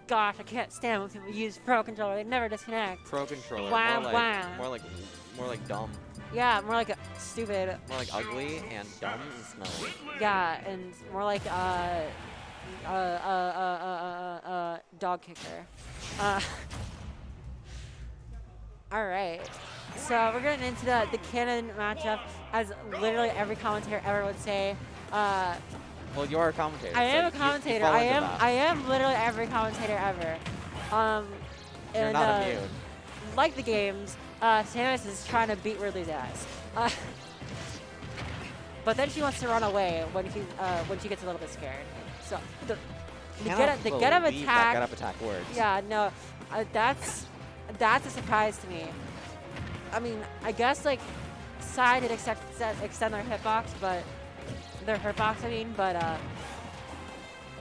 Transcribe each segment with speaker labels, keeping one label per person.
Speaker 1: gosh, I can't stand when people use Pro Controller. They never disconnect.
Speaker 2: Pro Controller.
Speaker 1: Wow,
Speaker 2: more like,
Speaker 1: wow.
Speaker 2: More like dumb.
Speaker 1: Yeah, more like stupid.
Speaker 2: More like ugly and dumb and smelly.
Speaker 1: Yeah, and more like dog kicker. All right. So we're getting into the canon matchup, as literally every commentator ever would say.
Speaker 2: Well, you're a commentator.
Speaker 1: I am
Speaker 2: so
Speaker 1: a commentator.
Speaker 2: You fall into that.
Speaker 1: I am literally every commentator ever.
Speaker 2: You're
Speaker 1: And
Speaker 2: not immune.
Speaker 1: like the games, Samus is trying to beat Ridley's ass. But then she wants to run away when she gets a little bit scared. So the get up attack.
Speaker 2: That get up attack works.
Speaker 1: Yeah, no, that's a surprise to me. I mean, I guess like Side did extend their hitbox, but their hurtbox, I mean, but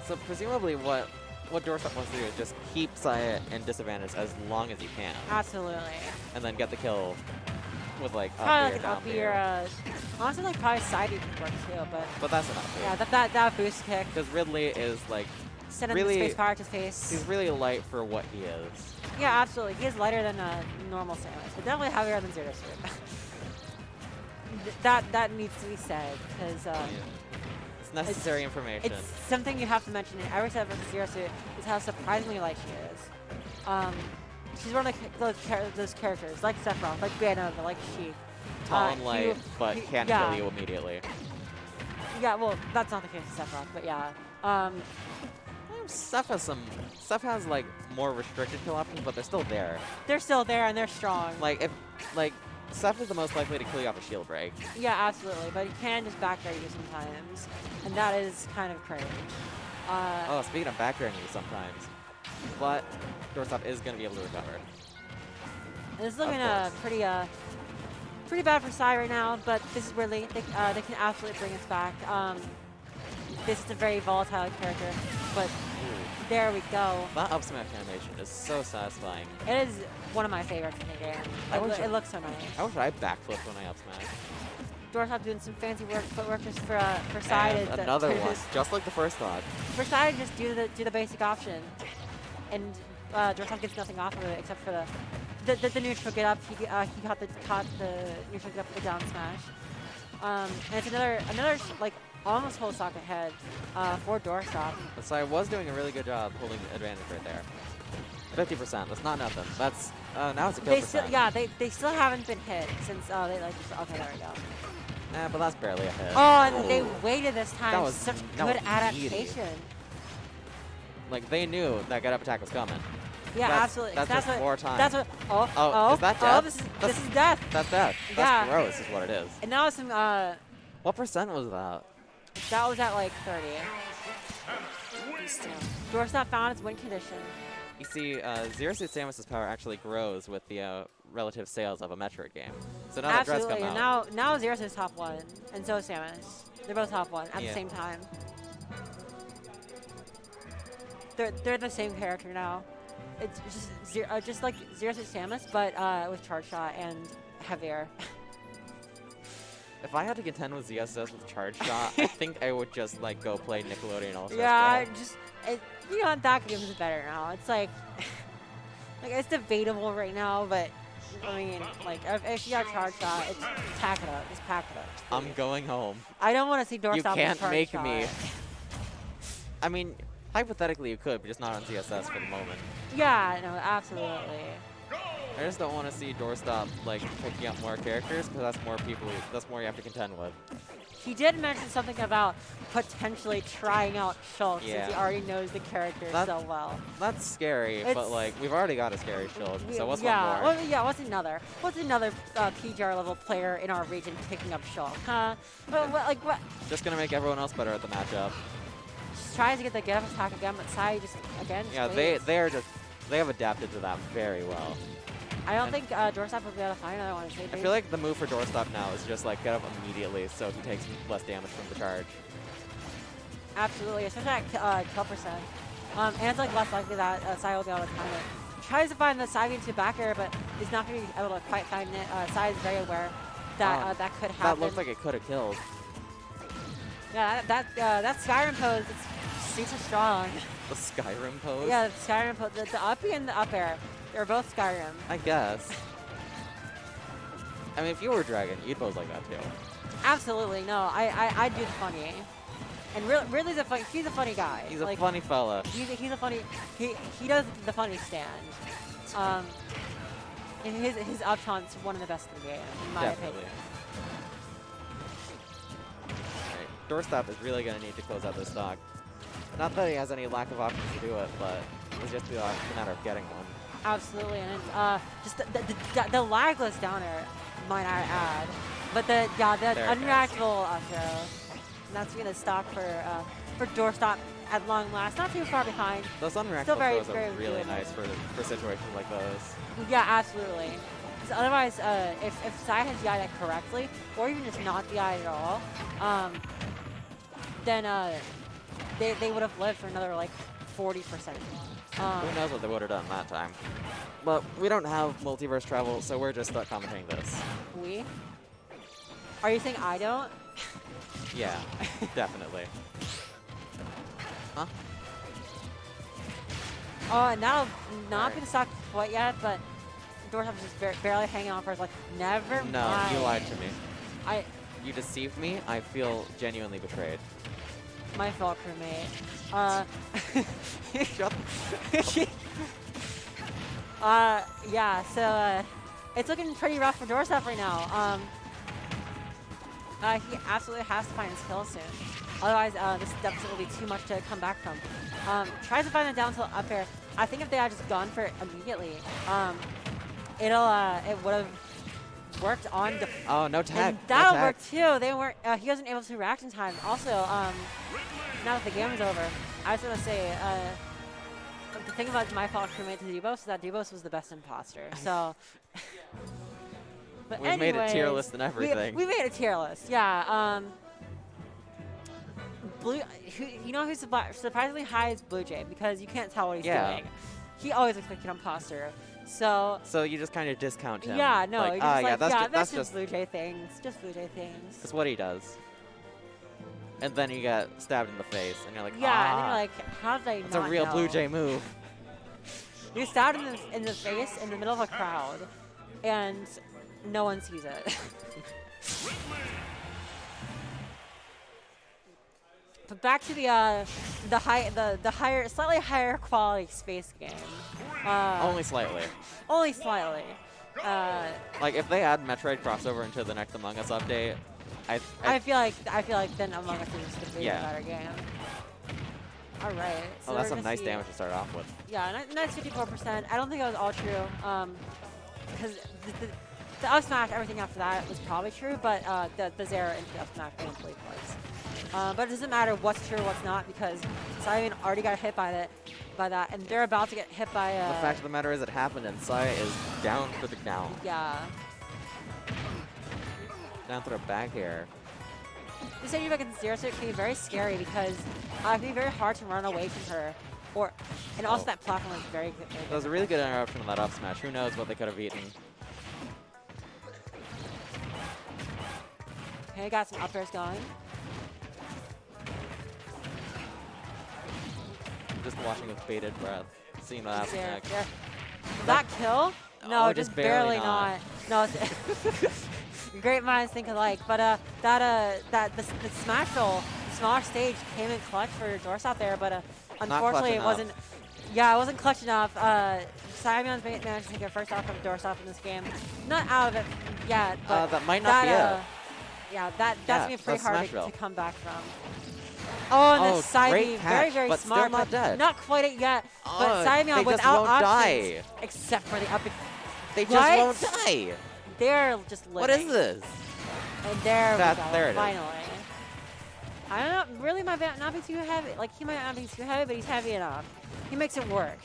Speaker 2: So presumably what Doorstop wants to do is just keep Saya in disadvantage as long as you can.
Speaker 1: absolutely.
Speaker 2: And then get the kill with like
Speaker 1: Probably
Speaker 2: up
Speaker 1: like
Speaker 2: air,
Speaker 1: an
Speaker 2: down
Speaker 1: up air. Honestly, like probably Side can work too,
Speaker 2: But that's enough.
Speaker 1: yeah, that boost kick.
Speaker 2: Because Ridley is like,
Speaker 1: Send him
Speaker 2: really-
Speaker 1: the space power to face.
Speaker 2: he's really light for what he is.
Speaker 1: Yeah, absolutely. He is lighter than normal Samus, but definitely heavier than Zero Suit. that needs to be said, because
Speaker 2: It's necessary information.
Speaker 1: it's something you have to mention in every set versus Zero Suit is how surprisingly light she is. She's one of those characters, like Sephiroth, like Bayonetta, like Sheik.
Speaker 2: Tall and light, but can't
Speaker 1: yeah.
Speaker 2: kill you immediately.
Speaker 1: Yeah, well, that's not the case with Sephiroth, but yeah.
Speaker 2: Stuff has like more restricted kill options, but they're still there.
Speaker 1: They're still there and they're strong.
Speaker 2: Like Seth is the most likely to kill you off a shield break.
Speaker 1: Yeah, absolutely, but he can just back air you sometimes, and that is kind of cringe.
Speaker 2: Oh, speaking of back airing you sometimes, but Doorstop is going to be able to recover.
Speaker 1: This is looking
Speaker 2: course.
Speaker 1: pretty bad for Sai right now, but this is where they can absolutely bring us back. This is a very volatile character, but there we go.
Speaker 2: That up smash animation is so satisfying.
Speaker 1: It is one of my favorites in the game. It looks so nice.
Speaker 2: I wish I backflipped when I up smash.
Speaker 1: Doorstop doing some fancy footwork just for Sai
Speaker 2: And
Speaker 1: to
Speaker 2: another one, just like the first dodge.
Speaker 1: for Sai to just do the basic option, and Doorstop gets nothing off of it except for the neutral get up. He caught the neutral get up with the down smash. And it's another like almost whole stock ahead for Doorstop.
Speaker 2: So I was doing a really good job holding the advantage right there. 50%, that's not nothing. That's, now it's a kill percent.
Speaker 1: They still haven't been hit since, okay, there we go.
Speaker 2: Nah, but that's barely a hit.
Speaker 1: Oh, and they waited this time.
Speaker 2: That was-
Speaker 1: Such
Speaker 2: that
Speaker 1: good
Speaker 2: was
Speaker 1: adaptation.
Speaker 2: Like, they knew that get up attack was coming.
Speaker 1: Yeah,
Speaker 2: That's-
Speaker 1: absolutely.
Speaker 2: that's just more time.
Speaker 1: That's what,
Speaker 2: Oh, is that death?
Speaker 1: this is death.
Speaker 2: That's death.
Speaker 1: Yeah.
Speaker 2: That's gross is what it is.
Speaker 1: And now some,
Speaker 2: What percent was that?
Speaker 1: that was at like 30. Doorstop found its win condition.
Speaker 2: You see, Zero Suit Samus's power actually grows with the relative sales of a Metroid game. So now that Dread's
Speaker 1: Absolutely.
Speaker 2: come
Speaker 1: And
Speaker 2: out.
Speaker 1: now Zero Suit's top 1, and so is Samus. They're both top 1 at the
Speaker 2: Yeah.
Speaker 1: same time. They're the same character now. It's just like Zero Suit Samus, but with Charge Shot and heavier.
Speaker 2: If I had to contend with ZSS with Charge Shot, I think I would just like go play Nickelodeon All-Stars
Speaker 1: Yeah,
Speaker 2: Brawl.
Speaker 1: you know, that game is better now. It's like it's debatable right now, but I mean, like if you got Charge Shot, it's pack it up. Just pack it up.
Speaker 2: I'm going home.
Speaker 1: I don't want to see Doorstop
Speaker 2: You
Speaker 1: with
Speaker 2: can't
Speaker 1: Charge
Speaker 2: make
Speaker 1: Shot.
Speaker 2: me. I mean, hypothetically you could, but just not on ZSS for the moment.
Speaker 1: Yeah, no, absolutely.
Speaker 2: I just don't want to see Doorstop like picking up more characters because that's more you have to contend with.
Speaker 1: He did mention something about potentially trying out Shulk since
Speaker 2: Yeah.
Speaker 1: he already knows the character so well.
Speaker 2: That's scary, but like we've already got a scary Shulk, so what's one more?
Speaker 1: Well, yeah, what's another PGR level player in our region picking up Shulk? Huh? What?
Speaker 2: Just gonna make everyone else better at the matchup.
Speaker 1: Just tries to get the get up attack again, but Sai just
Speaker 2: Yeah,
Speaker 1: waits.
Speaker 2: they have adapted to that very well.
Speaker 1: I don't think Doorstop will be able to find another one.
Speaker 2: I feel like the move for Doorstop now is just like get up immediately so he takes less damage from the charge.
Speaker 1: Absolutely, especially at kill percent. And it's like less likely that Sai will be able to time it. Tries to find the Syameon to back air, but is not going to be able to quite find it. Sai is very aware that that could happen.
Speaker 2: That looks like it could have killed.
Speaker 1: Yeah, that Skyrim pose, it's super strong.
Speaker 2: the Skyrim pose?
Speaker 1: Yeah, the Skyrim, the up B and the up air, they're both Skyrim.
Speaker 2: I guess. I mean, if you were a dragon, you'd pose like that too.
Speaker 1: Absolutely, no, I do the funny. And Ridley's he's a funny guy.
Speaker 2: He's a funny fella.
Speaker 1: He's a funny, he does the funny stand. And his up taunt's one of the best in the game, in my opinion.
Speaker 2: Right. Doorstop is really going to need to close out this stock. Not that he has any lack of options to do it, but it's just a matter of getting one.
Speaker 1: Absolutely, and just the lagless down air, might I add. But the unreactable up throw, and that's going to stop for Doorstop at long last. Not too far behind.
Speaker 2: Those unreactable throws are really nice for situations like those.
Speaker 1: Yeah, absolutely. Because otherwise, if Sai has DI'd it correctly, or even just not DI'd at all, then they would have lived for another like 40%.
Speaker 2: Who knows what they would have done that time? But we don't have multiverse travel, so we're just stuck commentating this.
Speaker 1: We? Are you saying I don't?
Speaker 2: Yeah, definitely. Huh?
Speaker 1: Oh, and that'll not been stopped quite yet, but Doorstop's just barely hanging on for us. Like, never mind.
Speaker 2: No, you lied to me. You deceived me. I feel genuinely betrayed.
Speaker 1: My fault, crewmate.
Speaker 2: Shut
Speaker 1: yeah, so it's looking pretty rough for Doorstop right now. He absolutely has to find his kill soon. Otherwise, this deficit will be too much to come back from. Tries to find the down tilt up air. I think if they had just gone for it immediately, it would have worked on.
Speaker 2: Oh, no tag.
Speaker 1: And that'll work too. They weren't. He wasn't able to react in time. Also, now that the game is over, I was gonna say the thing about my fault crewmate to Dubos is that Dubos was the best imposter. So. But
Speaker 2: we made a tier list and everything.
Speaker 1: We made a tier list, yeah. You know who's surprisingly high is Blue Jay because you can't tell what he's doing. He always looks like an imposter. So
Speaker 2: you just kind of discount him.
Speaker 1: Yeah, no,
Speaker 2: like,
Speaker 1: you're just
Speaker 2: that's
Speaker 1: just Blue Jay things. Just Blue Jay things.
Speaker 2: That's what he does. And then you get stabbed in the face, and you're like,
Speaker 1: yeah, and then you're like, how did I not
Speaker 2: That's a real
Speaker 1: know?
Speaker 2: Blue Jay move.
Speaker 1: You're stabbed in the face in the middle of a crowd, and no one sees it. But back to the slightly higher quality space game.
Speaker 2: Only slightly.
Speaker 1: Only slightly.
Speaker 2: Like if they add Metroid crossover into the next Among Us update,
Speaker 1: I feel like then Among Us is just a better game. All right. So
Speaker 2: that's some nice damage to start off with.
Speaker 1: Yeah, nice 54%. I don't think it was all true, because the up smash, everything after that was probably true, but the Zera into the up smash, I don't believe was. But it doesn't matter what's true or what's not because Syameon already got hit by that, and they're about to get hit by.
Speaker 2: The fact of the matter is, it happened, and Saya is down for the down.
Speaker 1: Yeah.
Speaker 2: Down throw back air.
Speaker 1: This area back in Zero Suit can be very scary because it can be very hard to run away from her, and also that platform is very good.
Speaker 2: That was a really good interruption on that up smash. Who knows what they could have eaten.
Speaker 1: Okay, got some up airs going.
Speaker 2: Just watching with bated breath, seeing what happens next.
Speaker 1: That kill? No,
Speaker 2: Oh,
Speaker 1: just barely not. No, great minds think alike. But the smash roll, the smaller stage came in clutch for Doorstop there, but unfortunately it wasn't. Yeah, it wasn't clutch enough. Syameon's managed to take a first off of Doorstop in this game. Not out of it yet, but
Speaker 2: that might not be it.
Speaker 1: Yeah, that's gonna be pretty hard to come back from. Oh, and the side B, very
Speaker 2: but
Speaker 1: smart,
Speaker 2: still not dead.
Speaker 1: Not quite it yet. But Syameon without options, except for the up.
Speaker 2: They just won't die.
Speaker 1: They're just living.
Speaker 2: What is this?
Speaker 1: And there we go.
Speaker 2: There it
Speaker 1: finally. I don't know. Really, might not be too heavy. Like he might not be too heavy, but he's heavy enough. He makes it work.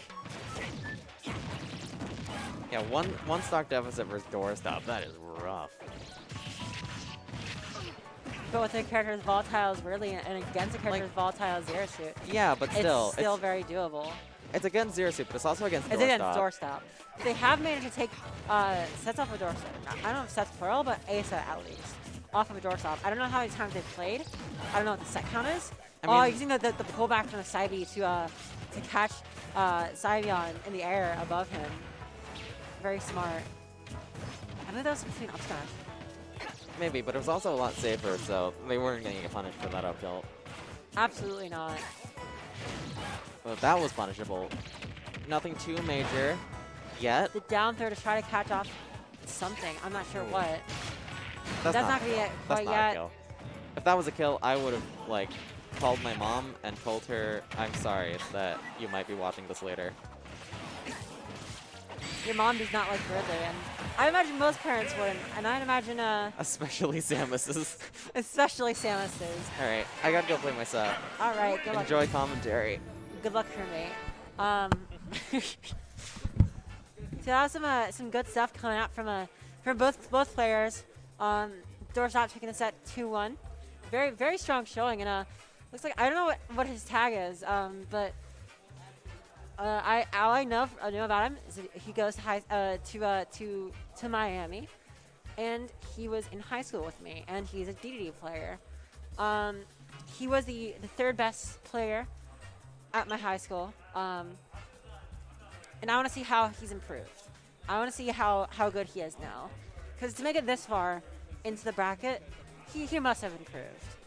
Speaker 2: Yeah, one stock deficit versus Doorstop. That is rough.
Speaker 1: But with the character's volatile as Ridley and against the character's volatile as Zero Suit.
Speaker 2: Yeah, but
Speaker 1: it's still very doable.
Speaker 2: It's against Zero Suit, but it's also against Doorstop.
Speaker 1: It's against Doorstop. They have managed to take sets off of Doorstop. I don't know if sets plural, but a set at least off of a Doorstop. I don't know how many times they've played. I don't know what the set count is. Using the pullback from the side B to to catch Syameon in the air above him. Very smart. I believe that was between up smash.
Speaker 2: Maybe, but it was also a lot safer, so they weren't going to get punished for that up tilt.
Speaker 1: Absolutely not.
Speaker 2: But that was punishable. Nothing too major yet.
Speaker 1: The down throw to try to catch off something. I'm not sure
Speaker 2: Ooh.
Speaker 1: what.
Speaker 2: That's
Speaker 1: not gonna be it
Speaker 2: that's
Speaker 1: quite
Speaker 2: not
Speaker 1: yet.
Speaker 2: a kill. If that was a kill, I would have like called my mom and told her, I'm sorry that you might be watching this later.
Speaker 1: Your mom does not like Ridley, and I imagine most parents wouldn't, and I'd imagine,
Speaker 2: Especially Samus's.
Speaker 1: especially Samus's.
Speaker 2: Alright, I gotta go play my set.
Speaker 1: All right, good luck.
Speaker 2: Enjoy commentary.
Speaker 1: Good luck for me. So that was some good stuff coming out from both players. Doorstop taking the set 2-1. Very strong showing, and looks like I don't know what his tag is, but all I know about him is that he goes to Miami, and he was in high school with me, and he's a DDD player. He was the third best player at my high school, and I want to see how he's improved. I want to see how good he is now, because to make it this far into the bracket, he must have improved.